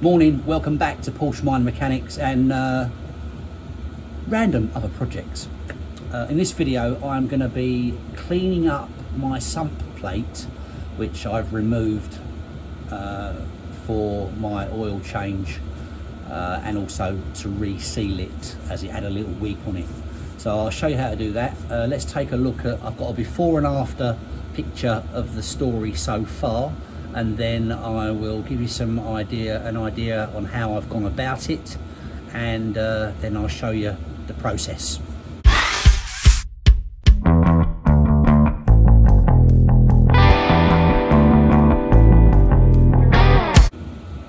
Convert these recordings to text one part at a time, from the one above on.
Morning, welcome back to Porsche Mind Mechanics and random other projects. In this video I'm going to be cleaning up my sump plate, which I've removed for my oil change and also to reseal it as it had a little week on it. So I'll show you how to do that. Let's take a look at, I've got a before and after picture of the story so far, and then I will give you an idea on how I've gone about it, and then I'll show you the process.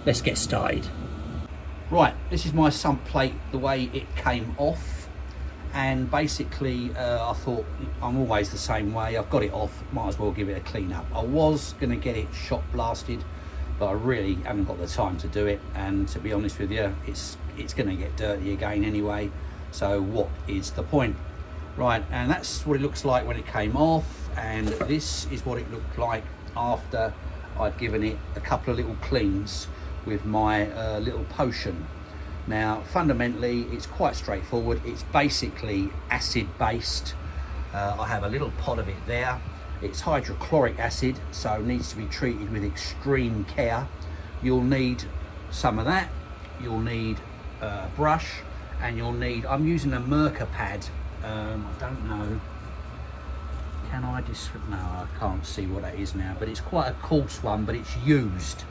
Let's get started. Right, this is my sump plate the way it came off, and basically I thought I'm always the same way. I've got it off, might as well give it a clean up. I was going to get it shot blasted, but I really haven't got the time to do it, and to be honest with you, it's going to get dirty again anyway, so what is the point? Right, and that's what it looks like when it came off, and this is what it looked like after I'd given it a couple of little cleans with my little potion. Now fundamentally it's quite straightforward. It's basically acid based. I have a little pot of it there. It's hydrochloric acid, so it needs to be treated with extreme care. You'll need some of that, you'll need a brush, and you'll need, I'm using a Merca pad. I don't know, can I just, no I can't see what that is now, but it's quite a coarse one, but it's used.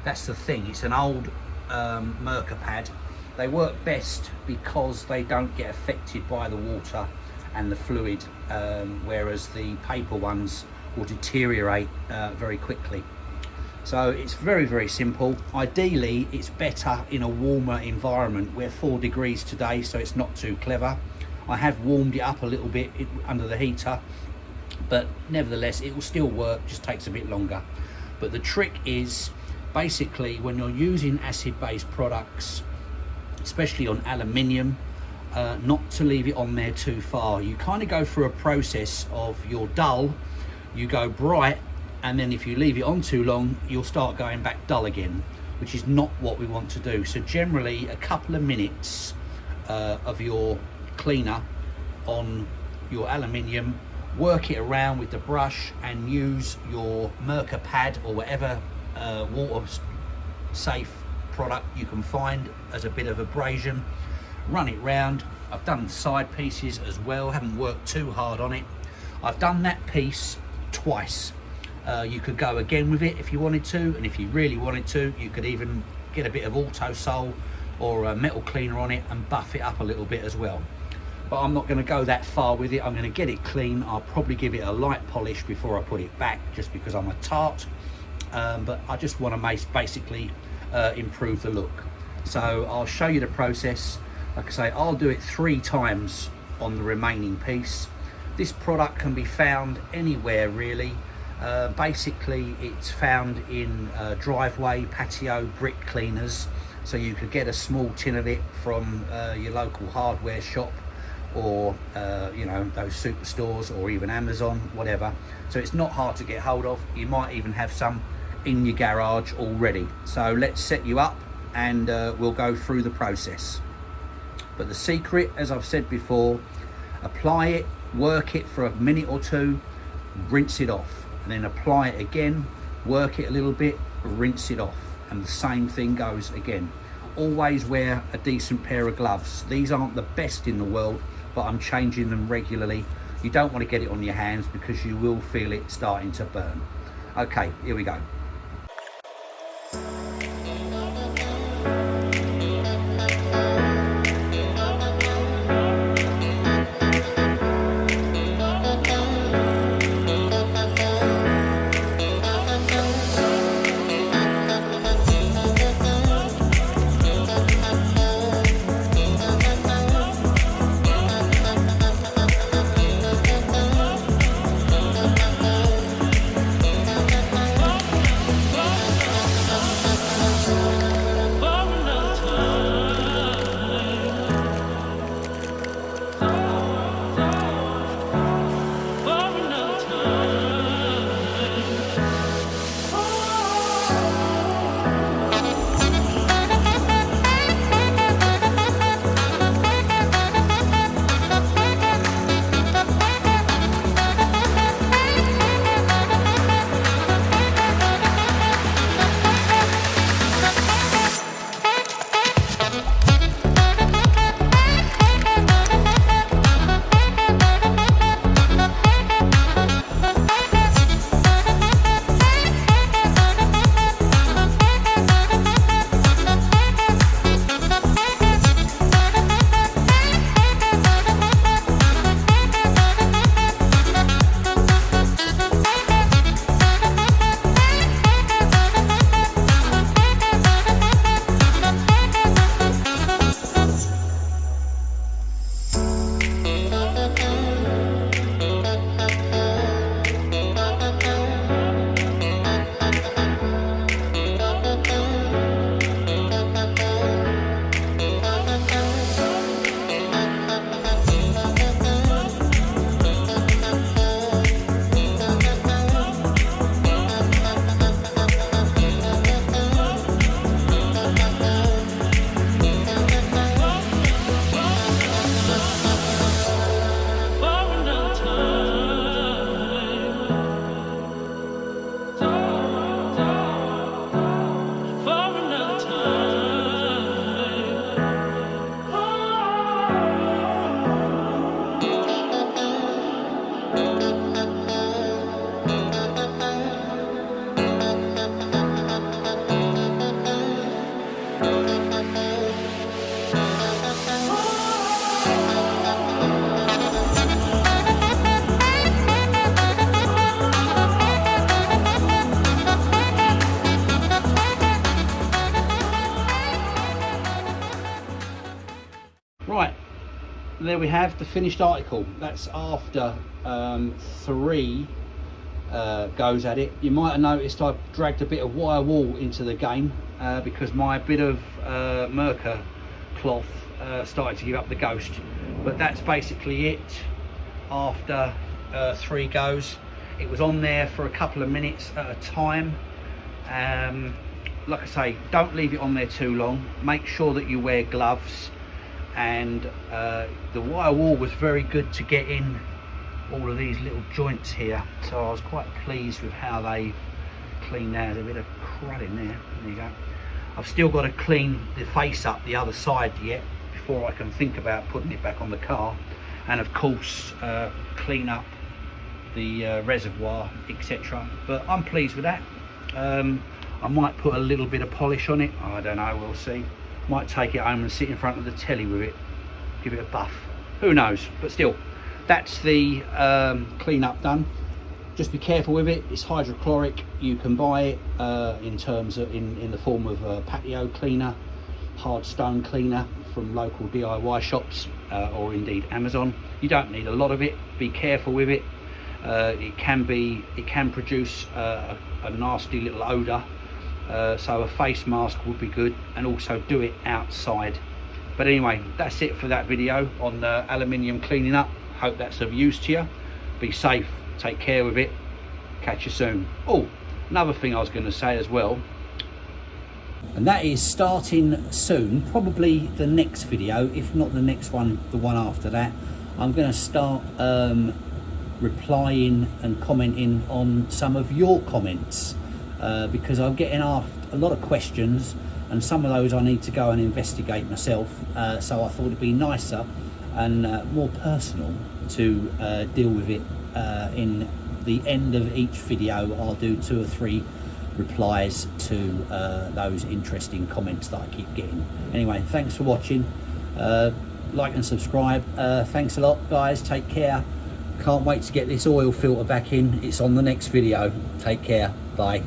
That's the thing, it's an old Merca pad. They work best because they don't get affected by the water and the fluid, whereas the paper ones will deteriorate very quickly. So it's very, very simple. Ideally, it's better in a warmer environment. We're 4 degrees today, so it's not too clever. I have warmed it up a little bit under the heater, but nevertheless, it will still work, just takes a bit longer. But the trick is, basically, when you're using acid-based products, especially on aluminium, not to leave it on there too far. You kind of go through a process of, you're dull, you go bright, and then if you leave it on too long, you'll start going back dull again, which is not what we want to do. So generally, a couple of minutes of your cleaner on your aluminium, work it around with the brush and use your Merca pad or whatever water safe product you can find as a bit of abrasion. Run it round. I've done side pieces as well, haven't worked too hard on it. I've done that piece twice. You could go again with it if you wanted to, and if you really wanted to, you could even get a bit of auto sol or a metal cleaner on it and buff it up a little bit as well. But I'm not going to go that far with it. I'm going to get it clean. I'll probably give it a light polish before I put it back, just because I'm a tart. But I just want to basically improve the look. So I'll show you the process. Like I say, I'll do it 3 times on the remaining piece. This product can be found anywhere really. Basically it's found in driveway, patio, brick cleaners. So you could get a small tin of it from your local hardware shop, or you know, those superstores, or even Amazon, whatever. So it's not hard to get hold of. You might even have some in your garage already. So let's set you up and we'll go through the process. But the secret, as I've said before, apply it, work it for a minute or 2, rinse it off, and then apply it again, work it a little bit, rinse it off, and the same thing goes again. Always wear a decent pair of gloves. These aren't the best in the world, but I'm changing them regularly. You don't want to get it on your hands because you will feel it starting to burn. Okay, here we go. Right, there we have the finished article. That's after 3 goes at it. You might have noticed I've dragged a bit of wire wool into the game because my bit of Merca cloth started to give up the ghost. But that's basically it after 3 goes. It was on there for a couple of minutes at a time. Like I say, don't leave it on there too long. Make sure that you wear gloves. And the wire wool was very good to get in all of these little joints here, so I was quite pleased with how they cleaned out. There's a bit of crud in there. There you go. I've still got to clean the face up the other side yet before I can think about putting it back on the car, and of course clean up the reservoir, etc. But I'm pleased with that. I might put a little bit of polish on it, I don't know, we'll see. Might take it home and sit in front of the telly with it, give it a buff, who knows. But still, that's the clean up done. Just be careful with it. It's hydrochloric. You can buy it in terms of in the form of a patio cleaner, hard stone cleaner from local DIY shops or indeed Amazon. You don't need a lot of it. Be careful with it. It can produce a nasty little odor. So a face mask would be good, and also do it outside. But anyway, that's it for that video on aluminium cleaning up. Hope that's of use to you. Be safe, take care with it, catch you soon. Oh, another thing I was going to say as well, and that is starting soon, probably the next video, if not the next one, the one after that, I'm going to start replying and commenting on some of your comments. Because I'm getting asked a lot of questions, and some of those I need to go and investigate myself, so I thought it'd be nicer and more personal to deal with it in the end of each video. I'll do 2 or 3 replies to those interesting comments that I keep getting. Anyway, thanks for watching. Like and subscribe. Thanks a lot, guys. Take care. Can't wait to get this oil filter back in. It's on the next video. Take care. Bye.